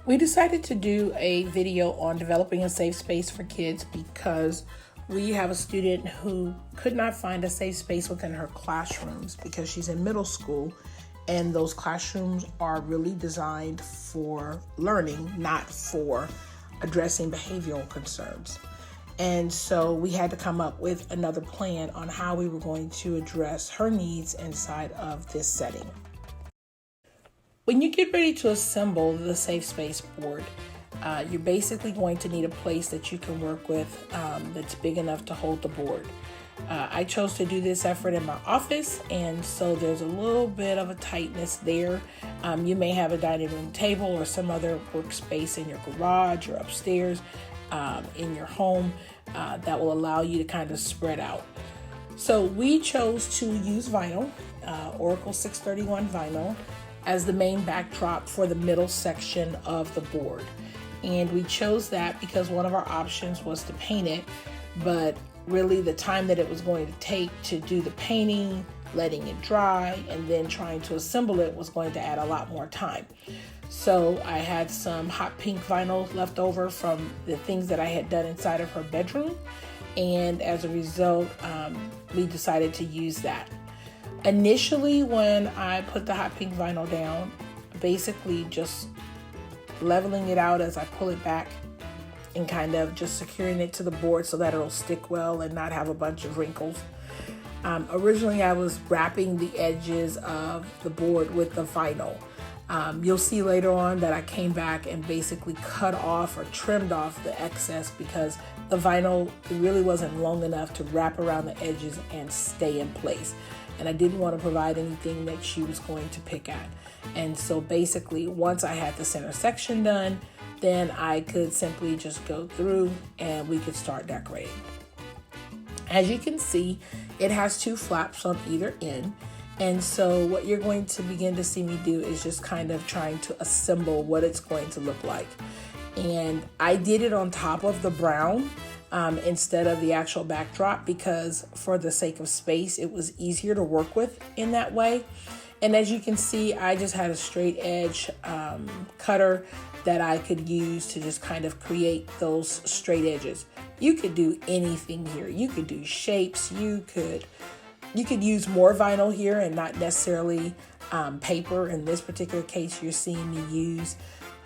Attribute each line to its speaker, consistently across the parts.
Speaker 1: We decided to do a video on developing a safe space for kids because we have a student who could not find a safe space within her classrooms because she's in middle school, and those classrooms are really designed for learning, not for addressing behavioral concerns. And so we had to come up with another plan on how we were going to address her needs inside of this setting. When you get ready to assemble the safe space board, you're basically going to need a place that you can work with that's big enough to hold the board. I chose to do this effort in my office, and so there's a little bit of a tightness there. You may have a dining room table or some other workspace in your garage or upstairs in your home that will allow you to kind of spread out. So we chose to use vinyl, Oracle 631 vinyl, as the main backdrop for the middle section of the board. And we chose that because one of our options was to paint it, but really the time that it was going to take to do the painting, letting it dry, and then trying to assemble it was going to add a lot more time. So I had some hot pink vinyl left over from the things that I had done inside of her bedroom, and as a result, we decided to use that. Initially, when I put the hot pink vinyl down, basically just leveling it out as I pull it back and kind of just securing it to the board so that it'll stick well and not have a bunch of wrinkles. Originally, I was wrapping the edges of the board with the vinyl. You'll see later on that I came back and basically cut off or trimmed off the excess because the vinyl really wasn't long enough to wrap around the edges and stay in place. And I didn't want to provide anything that she was going to pick at. And so basically, once I had the center section done, then I could simply just go through and we could start decorating. As you can see, it has two flaps on either end. And so what you're going to begin to see me do is just kind of trying to assemble what it's going to look like. And I did it on top of the brown instead of the actual backdrop because for the sake of space, it was easier to work with in that way. And as you can see, I just had a straight edge cutter that I could use to just kind of create those straight edges. You could do anything here. You could do shapes. You could use more vinyl here and not necessarily paper. In this particular case, you're seeing me use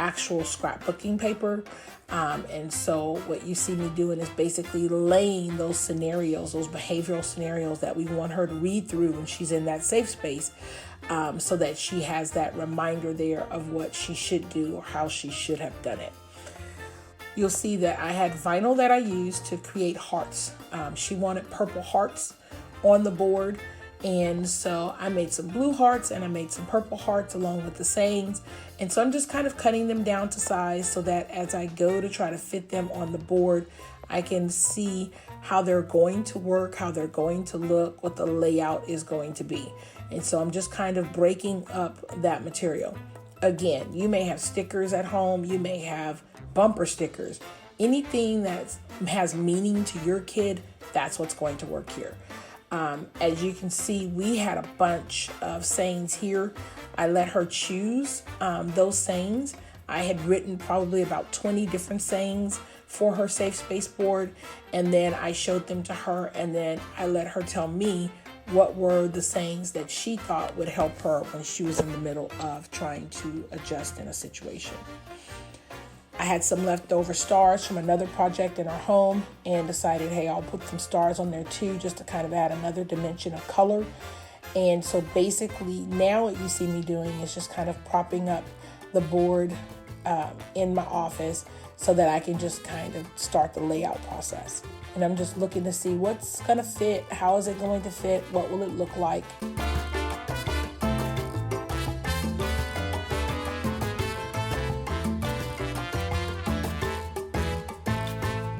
Speaker 1: actual scrapbooking paper. And so what you see me doing is basically laying those scenarios, those behavioral scenarios that we want her to read through when she's in that safe space, so that she has that reminder there of what she should do or how she should have done it. You'll see that I had vinyl that I used to create hearts. She wanted purple hearts on the board. And so I made some blue hearts and I made some purple hearts along with the sayings. And so I'm just kind of cutting them down to size so that as I go to try to fit them on the board, I can see how they're going to work, how they're going to look, what the layout is going to be. And so I'm just kind of breaking up that material. Again, you may have stickers at home, you may have bumper stickers. Anything that has meaning to your kid, that's what's going to work here. As you can see, we had a bunch of sayings here. I let her choose those sayings. I had written probably about 20 different sayings for her safe space board, and then I showed them to her, and then I let her tell me what were the sayings that she thought would help her when she was in the middle of trying to adjust in a situation. I had some leftover stars from another project in our home and decided, hey, I'll put some stars on there too, just to kind of add another dimension of color. And so basically now what you see me doing is just kind of propping up the board in my office so that I can just kind of start the layout process. And I'm just looking to see what's going to fit, how is it going to fit, what will it look like.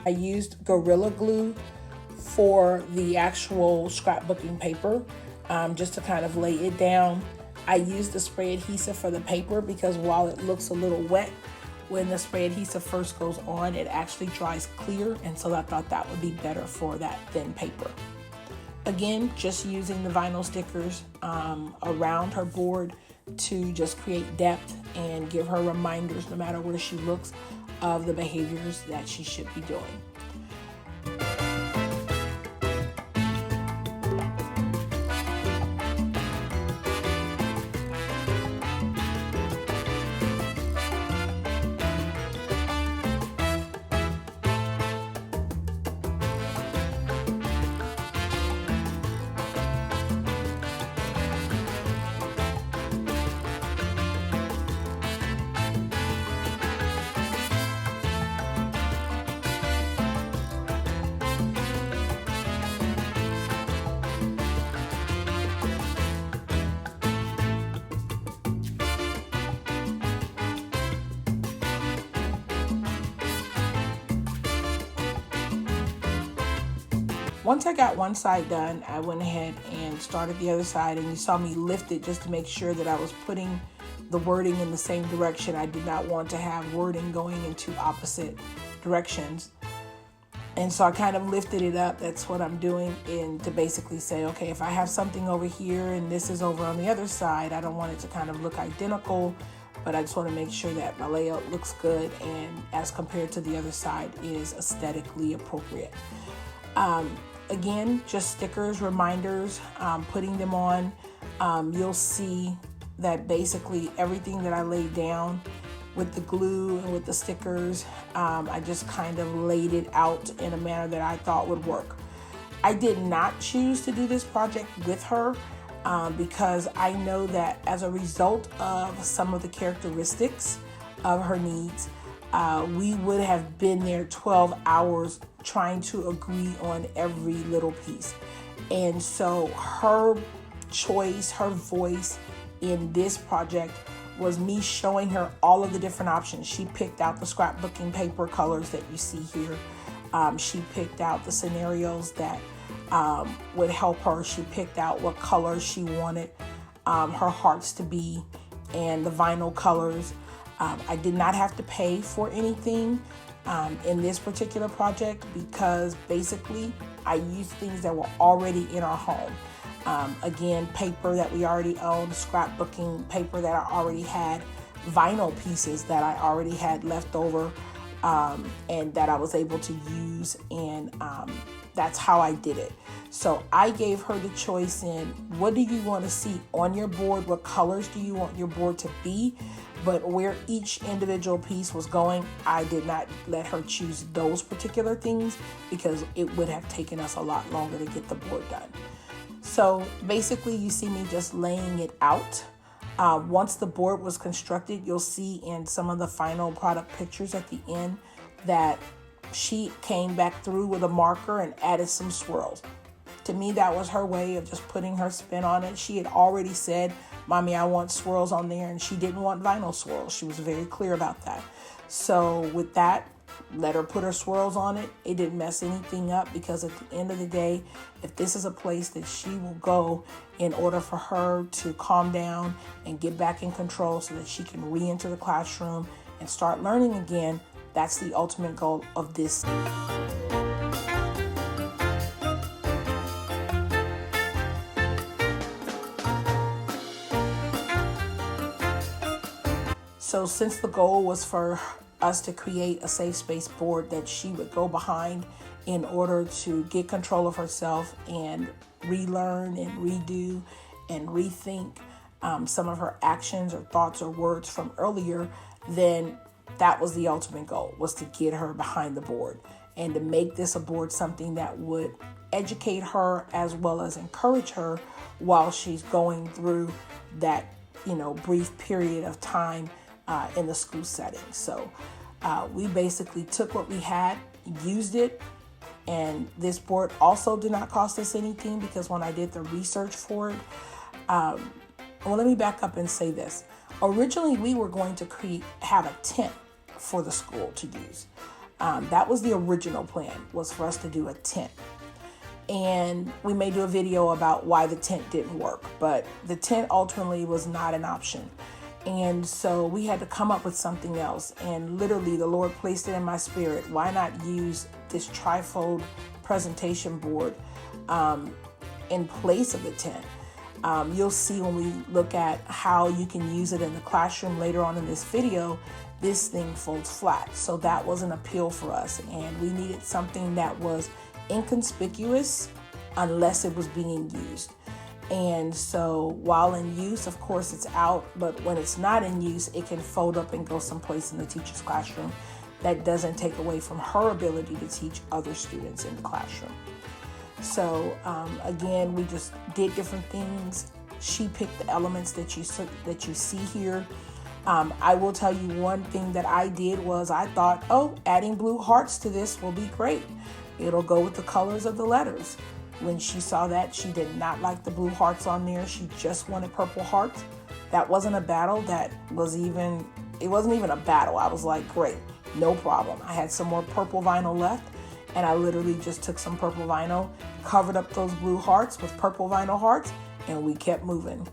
Speaker 1: I used Gorilla Glue for the actual scrapbooking paper, just to kind of lay it down. I used the spray adhesive for the paper because while it looks a little wet, when the spray adhesive first goes on, it actually dries clear, and so I thought that would be better for that thin paper. Again, just using the vinyl stickers around her board to just create depth and give her reminders, no matter where she looks, of the behaviors that she should be doing. Once I got one side done, I went ahead and started the other side, and you saw me lift it just to make sure that I was putting the wording in the same direction. I did not want to have wording going in two opposite directions. And so I kind of lifted it up. That's what I'm doing, and to basically say, okay, if I have something over here and this is over on the other side, I don't want it to kind of look identical, but I just want to make sure that my layout looks good and as compared to the other side is aesthetically appropriate. Again, just stickers, reminders, putting them on. You'll see that basically everything that I laid down with the glue and with the stickers, I just kind of laid it out in a manner that I thought would work. I did not choose to do this project with her because I know that as a result of some of the characteristics of her needs, we would have been there 12 hours trying to agree on every little piece. And so her choice, her voice in this project was me showing her all of the different options. She picked out the scrapbooking paper colors that you see here. She picked out the scenarios that would help her. She picked out what colors she wanted her hearts to be and the vinyl colors. I did not have to pay for anything in this particular project because basically I used things that were already in our home. Again, paper that we already owned, scrapbooking paper that I already had, vinyl pieces that I already had left over and that I was able to use, and that's how I did it. So I gave her the choice in what do you want to see on your board, what colors do you want your board to be, but where each individual piece was going, I did not let her choose those particular things because it would have taken us a lot longer to get the board done. So basically you see me just laying it out. Once the board was constructed, you'll see in some of the final product pictures at the end that she came back through with a marker and added some swirls. To me, that was her way of just putting her spin on it. She had already said, "Mommy, I want swirls on there," and she didn't want vinyl swirls. She was very clear about that. So with that, let her put her swirls on it. It didn't mess anything up because at the end of the day, if this is a place that she will go in order for her to calm down and get back in control so that she can re-enter the classroom and start learning again, that's the ultimate goal of this. So since the goal was for us to create a safe space board that she would go behind in order to get control of herself and relearn and redo and rethink some of her actions or thoughts or words from earlier, then that was the ultimate goal, was to get her behind the board and to make this a board something that would educate her as well as encourage her while she's going through that, brief period of time in the school setting. So we basically took what we had, used it, and this board also did not cost us anything because when I did the research for it, let me back up and say this. Originally, we were going to have a tent for the school to use. That was the original plan, was for us to do a tent. And we may do a video about why the tent didn't work, but the tent ultimately was not an option. And so we had to come up with something else. And literally the Lord placed it in my spirit. Why not use this trifold presentation board in place of the tent? You'll see when we look at how you can use it in the classroom later on in this video, this thing folds flat. So that was an appeal for us, and we needed something that was inconspicuous unless it was being used. And so while in use, of course, it's out, but when it's not in use, it can fold up and go someplace in the teacher's classroom. That doesn't take away from her ability to teach other students in the classroom. So again, we just did different things. She picked the elements that you see here. I will tell you one thing that I did was I thought, oh, adding blue hearts to this will be great. It'll go with the colors of the letters. When she saw that, she did not like the blue hearts on there. She just wanted purple hearts. That wasn't a battle. It wasn't even a battle. I was like, great, no problem. I had some more purple vinyl left, and I literally just took some purple vinyl, covered up those blue hearts with purple vinyl hearts, and we kept moving.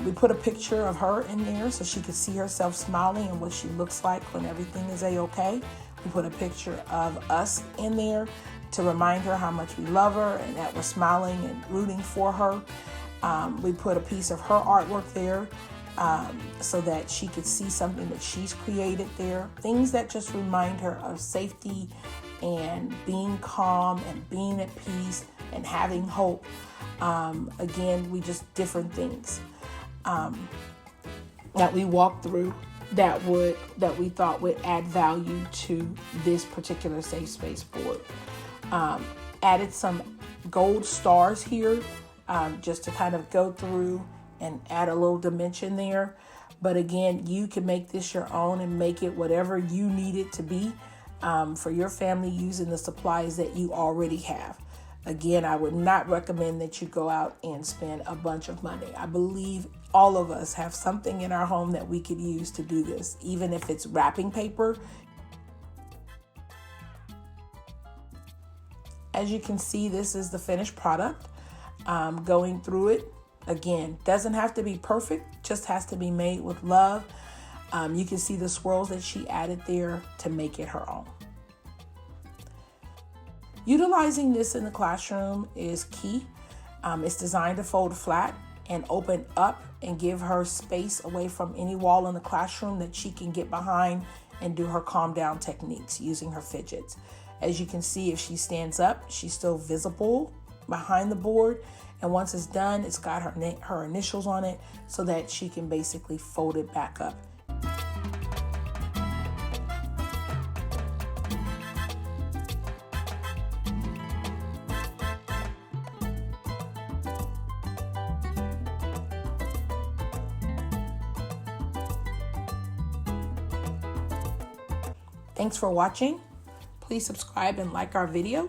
Speaker 1: We put a picture of her in there so she could see herself smiling and what she looks like when everything is a-okay. We put a picture of us in there to remind her how much we love her and that we're smiling and rooting for her. We put a piece of her artwork there so that she could see something that she's created there. Things that just remind her of safety and being calm and being at peace and having hope. Again, we just different things that we walked through that we thought would add value to this particular safe space board. Added some gold stars here just to kind of go through and add a little dimension there. But again, you can make this your own and make it whatever you need it to be for your family using the supplies that you already have. Again, I would not recommend that you go out and spend a bunch of money. I believe all of us have something in our home that we could use to do this, even if it's wrapping paper. As you can see, this is the finished product. Going through it, again, doesn't have to be perfect, just has to be made with love. You can see the swirls that she added there to make it her own. Utilizing this in the classroom is key. It's designed to fold flat and open up and give her space away from any wall in the classroom that she can get behind and do her calm down techniques using her fidgets. As you can see, if she stands up, she's still visible behind the board. And once it's done, it's got her initials on it so that she can basically fold it back up. Thanks for watching. Please subscribe and like our video.